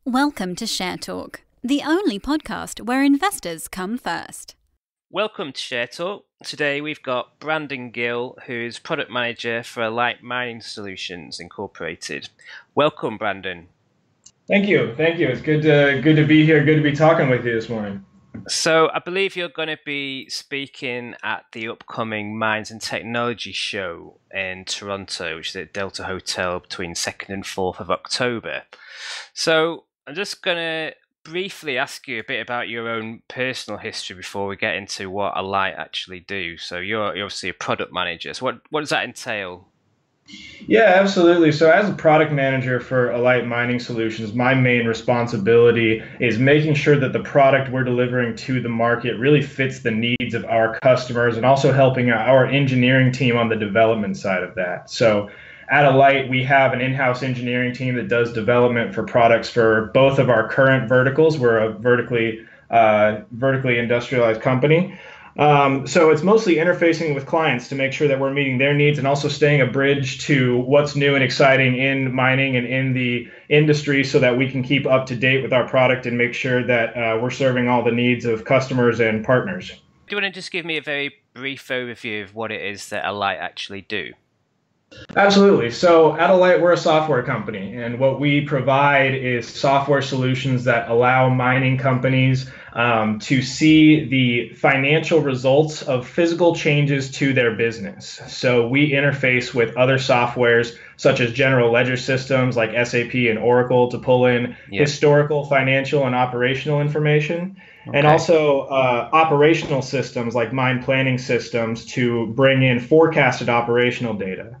Welcome to Share Talk, the only podcast where investors come first. Welcome to Share Talk. Today we've got Brandon Gill, who is Product Manager for Alight Mining Solutions Incorporated. Welcome, Brandon. Thank you. It's good to be here. Good to be talking with you this morning. So I believe you're going to be speaking at the upcoming Mines and Technology Show in Toronto, which is at Delta Hotel between 2nd and 4th of October. So I'm just going to briefly ask you a bit about your own personal history before we get into what Alight actually do. So you're obviously a product manager. So what does that entail? Yeah, absolutely. So as a product manager for Alight Mining Solutions, my main responsibility is making sure that the product we're delivering to the market really fits the needs of our customers and also helping our engineering team on the development side of that. So at Alight, we have an in-house engineering team that does development for products for both of our current verticals. We're a vertically industrialized company. So it's mostly interfacing with clients to make sure that we're meeting their needs and also staying a bridge to what's new and exciting in mining and in the industry so that we can keep up to date with our product and make sure that we're serving all the needs of customers and partners. Do you want to just give me a very brief overview of what it is that Alight actually do? Absolutely. So at Alight, we're a software company, and what we provide is software solutions that allow mining companies to see the financial results of physical changes to their business. So we interface with other softwares such as general ledger systems like SAP and Oracle to pull in historical, financial, and operational information. Okay. And also operational systems like mine planning systems to bring in forecasted operational data.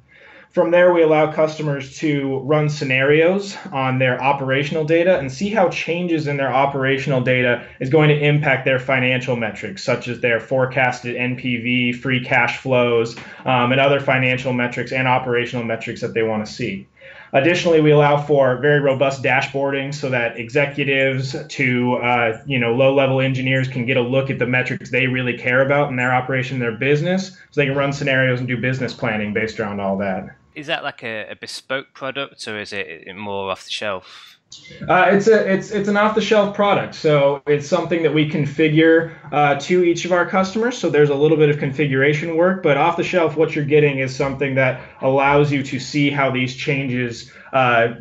From there, we allow customers to run scenarios on their operational data and see how changes in their operational data is going to impact their financial metrics, such as their forecasted NPV, free cash flows, and other financial metrics and operational metrics that they want to see. Additionally, we allow for very robust dashboarding so that executives to low-level engineers can get a look at the metrics they really care about in their operation, their business, so they can run scenarios and do business planning based around all that. Is that like a bespoke product, or is it more off the shelf? It's an off-the-shelf product, so it's something that we configure to each of our customers. So there's a little bit of configuration work, but off-the-shelf, what you're getting is something that allows you to see how these changes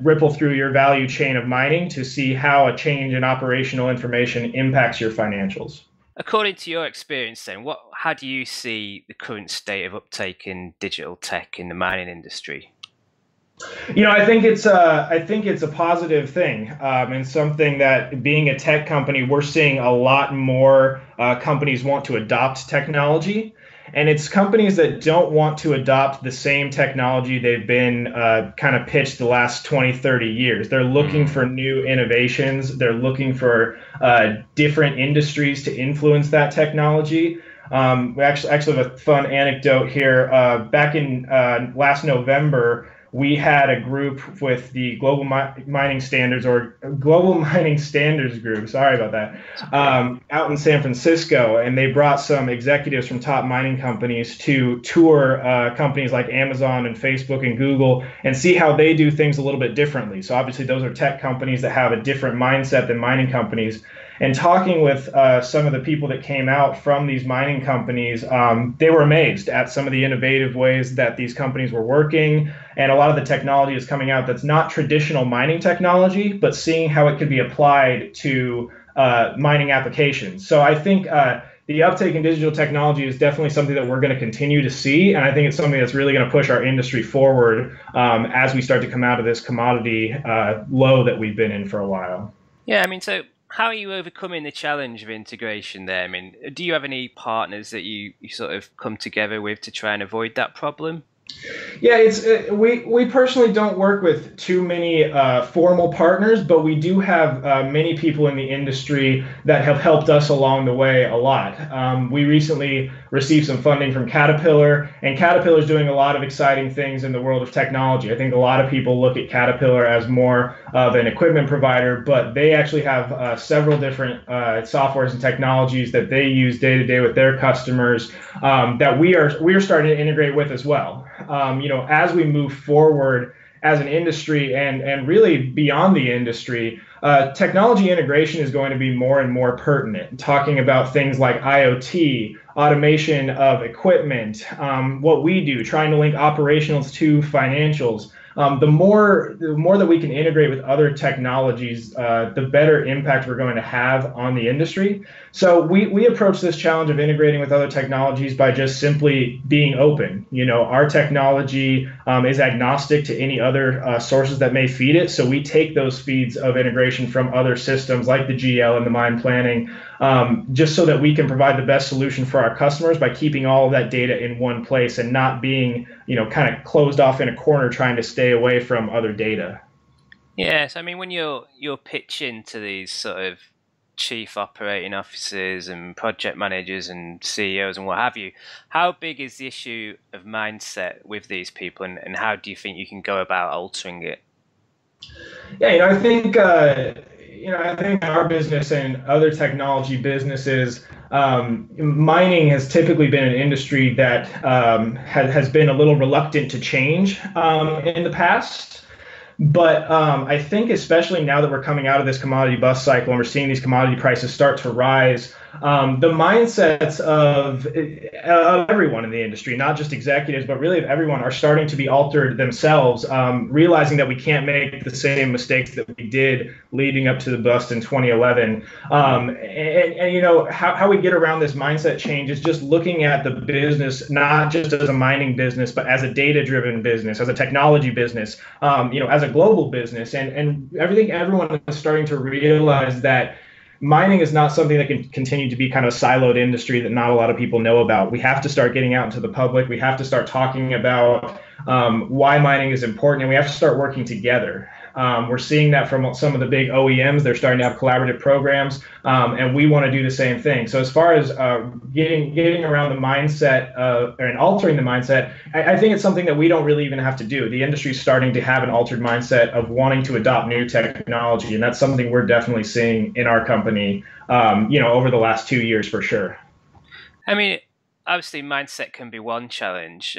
ripple through your value chain of mining to see how a change in operational information impacts your financials. According to your experience then, how do you see the current state of uptake in digital tech in the mining industry? I think it's a positive thing, and something that, being a tech company, we're seeing a lot more companies want to adopt technology. And it's companies that don't want to adopt the same technology they've been kind of pitched the last 20, 30 years. They're looking for new innovations. They're looking for different industries to influence that technology. We actually have a fun anecdote here. Back in last November, we had a group with the Global Mining Standards Group, sorry about that, out in San Francisco, and they brought some executives from top mining companies to tour companies like Amazon and Facebook and Google and see how they do things a little bit differently. So obviously those are tech companies that have a different mindset than mining companies. And talking with some of the people that came out from these mining companies, they were amazed at some of the innovative ways that these companies were working. And a lot of the technology is coming out that's not traditional mining technology, but seeing how it could be applied to mining applications. So I think the uptake in digital technology is definitely something that we're going to continue to see. And I think it's something that's really going to push our industry forward as we start to come out of this commodity low that we've been in for a while. Yeah, so how are you overcoming the challenge of integration there? Do you have any partners that you sort of come together with to try and avoid that problem? Yeah, we personally don't work with too many formal partners, but we do have many people in the industry that have helped us along the way a lot. We recently received some funding from Caterpillar, and Caterpillar is doing a lot of exciting things in the world of technology. I think a lot of people look at Caterpillar as more of an equipment provider, but they actually have several different softwares and technologies that they use day to day with their customers that we are starting to integrate with as well. As we move forward as an industry and really beyond the industry, technology integration is going to be more and more pertinent, talking about things like IoT, automation of equipment, what we do, trying to link operationals to financials. The more that we can integrate with other technologies, the better impact we're going to have on the industry. So we approach this challenge of integrating with other technologies by just simply being open. Our technology is agnostic to any other sources that may feed it. So we take those feeds of integration from other systems like the GL and the mine planning, just so that we can provide the best solution for our customers by keeping all of that data in one place and not being, kind of closed off in a corner trying to stay away from other data. Yes, I mean when you're pitching to these sort of chief operating officers and project managers and CEOs and what have you, how big is the issue of mindset with these people, and how do you think you can go about altering it? Yeah, I think our business and other technology businesses, mining has typically been an industry that has been a little reluctant to change in the past. But I think especially now that we're coming out of this commodity bust cycle and we're seeing these commodity prices start to rise, the mindsets of everyone in the industry, not just executives, but really of everyone, are starting to be altered themselves, realizing that we can't make the same mistakes that we did leading up to the bust in 2011. How we get around this mindset change is just looking at the business, not just as a mining business, but as a data-driven business, as a technology business, as a global business. And everyone is starting to realize that mining is not something that can continue to be kind of a siloed industry that not a lot of people know about. We have to start getting out into the public. We have to start talking about why mining is important, and we have to start working together. We're seeing that from some of the big OEMs. They're starting to have collaborative programs, and we want to do the same thing. So as far as getting around the mindset and altering the mindset, I think it's something that we don't really even have to do. The industry is starting to have an altered mindset of wanting to adopt new technology, and that's something we're definitely seeing in our company, over the last 2 years for sure. I mean, obviously, mindset can be one challenge.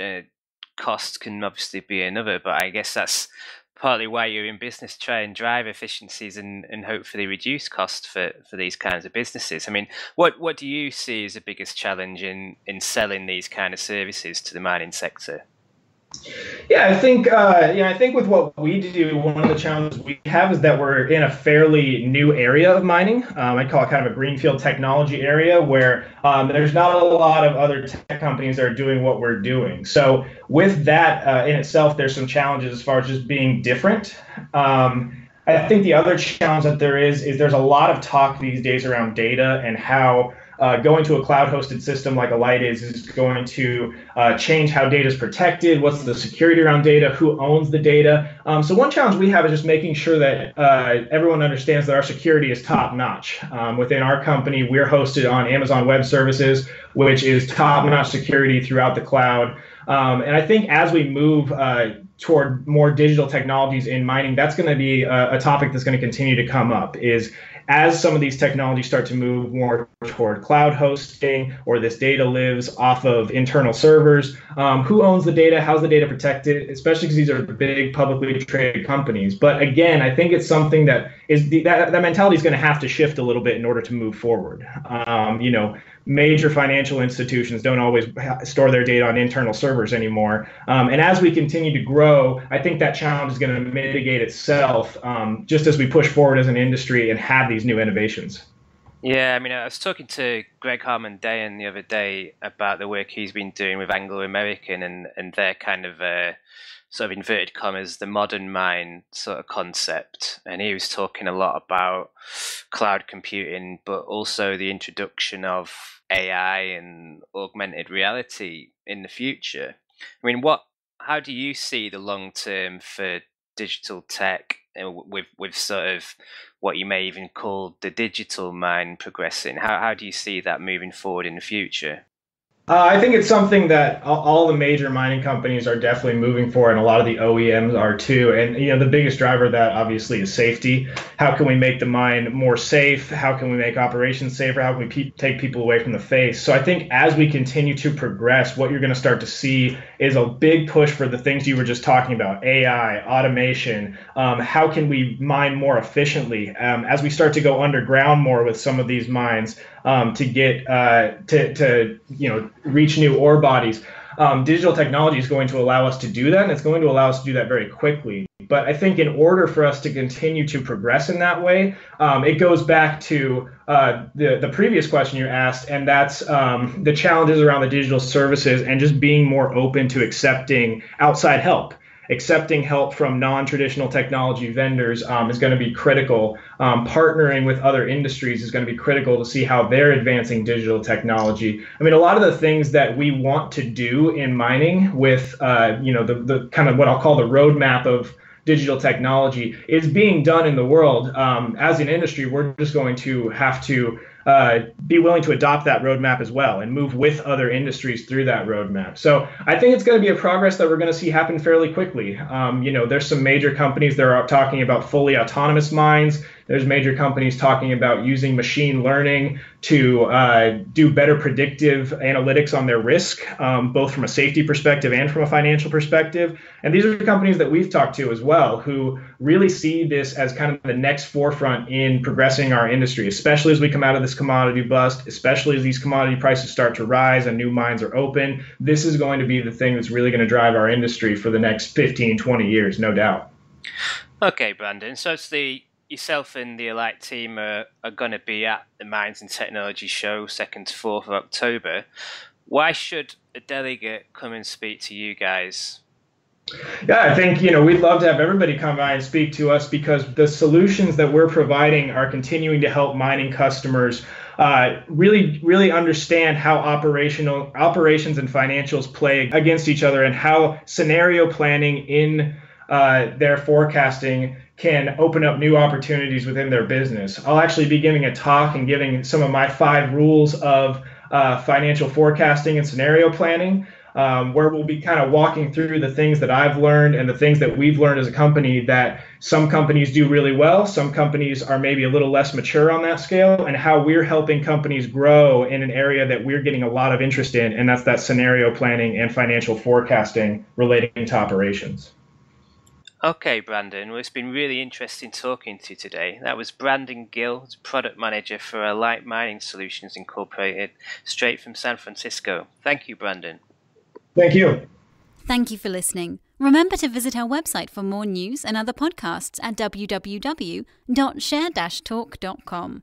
Cost can obviously be another, but I guess that's partly why you're in business, try and drive efficiencies and hopefully reduce costs for these kinds of businesses. I mean, what do you see as the biggest challenge in selling these kind of services to the mining sector? Yeah, I think with what we do, one of the challenges we have is that we're in a fairly new area of mining. I call it kind of a greenfield technology area where there's not a lot of other tech companies that are doing what we're doing. So with that in itself, there's some challenges as far as just being different. I think the other challenge that there is there's a lot of talk these days around data and how going to a cloud-hosted system like Alight is going to change how data is protected, what's the security around data, who owns the data. So one challenge we have is just making sure that everyone understands that our security is top-notch. Within our company, we're hosted on Amazon Web Services, which is top-notch security throughout the cloud. And I think as we move toward more digital technologies in mining, that's going to be a topic that's going to continue to come up, is as some of these technologies start to move more toward cloud hosting, or this data lives off of internal servers, who owns the data, how's the data protected, especially because these are big publicly traded companies. But again, I think it's something that that mentality is going to have to shift a little bit in order to move forward. Major financial institutions don't always store their data on internal servers anymore. And as we continue to grow, I think that challenge is going to mitigate itself, just as we push forward as an industry and have these new innovations. Yeah, I mean, I was talking to Greg Harmon-Dayan the other day about the work he's been doing with Anglo American and their kind of sort of inverted commas, the modern mine sort of concept. And he was talking a lot about cloud computing, but also the introduction of AI and augmented reality in the future. I mean, how do you see the long term for digital tech with sort of what you may even call the digital mine progressing? How do you see that moving forward in the future? I think it's something that all the major mining companies are definitely moving for, and a lot of the OEMs are too. And the biggest driver of that obviously is safety. How can we make the mine more safe? How can we make operations safer? How can we take people away from the face? So I think as we continue to progress, what you're going to start to see is a big push for the things you were just talking about: AI, automation. How can we mine more efficiently? As we start to go underground more with some of these mines, to get to reach new ore bodies. Digital technology is going to allow us to do that, and it's going to allow us to do that very quickly. But I think in order for us to continue to progress in that way, it goes back to the previous question you asked, and that's the challenges around the digital services and just being more open to accepting outside help. Accepting help from non-traditional technology vendors is going to be critical. Partnering with other industries is going to be critical to see how they're advancing digital technology. I mean, a lot of the things that we want to do in mining with, the kind of what I'll call the roadmap of digital technology is being done in the world. As an industry, we're just going to have to be willing to adopt that roadmap as well and move with other industries through that roadmap. So I think it's going to be a progress that we're going to see happen fairly quickly. There's some major companies that are talking about fully autonomous mines. There's major companies talking about using machine learning to do better predictive analytics on their risk, both from a safety perspective and from a financial perspective. And these are companies that we've talked to as well, who really see this as kind of the next forefront in progressing our industry, especially as we come out of this commodity bust, especially as these commodity prices start to rise and new mines are open. This is going to be the thing that's really going to drive our industry for the next 15, 20 years, no doubt. Okay, Brandon. So it's yourself and the Alight team are going to be at the Mines and Technology Show 2nd to 4th of October. Why should a delegate come and speak to you guys? Yeah, I think, we'd love to have everybody come by and speak to us because the solutions that we're providing are continuing to help mining customers really understand how operations and financials play against each other and how scenario planning in their forecasting can open up new opportunities within their business. I'll actually be giving a talk and giving some of my 5 rules of financial forecasting and scenario planning, where we'll be kind of walking through the things that I've learned and the things that we've learned as a company that some companies do really well, some companies are maybe a little less mature on that scale, and how we're helping companies grow in an area that we're getting a lot of interest in, and that's that scenario planning and financial forecasting relating to operations. Okay, Brandon. Well, it's been really interesting talking to you today. That was Brandon Gill, Product Manager for Alight Mining Solutions Incorporated, straight from San Francisco. Thank you, Brandon. Thank you. Thank you for listening. Remember to visit our website for more news and other podcasts at www.share-talk.com.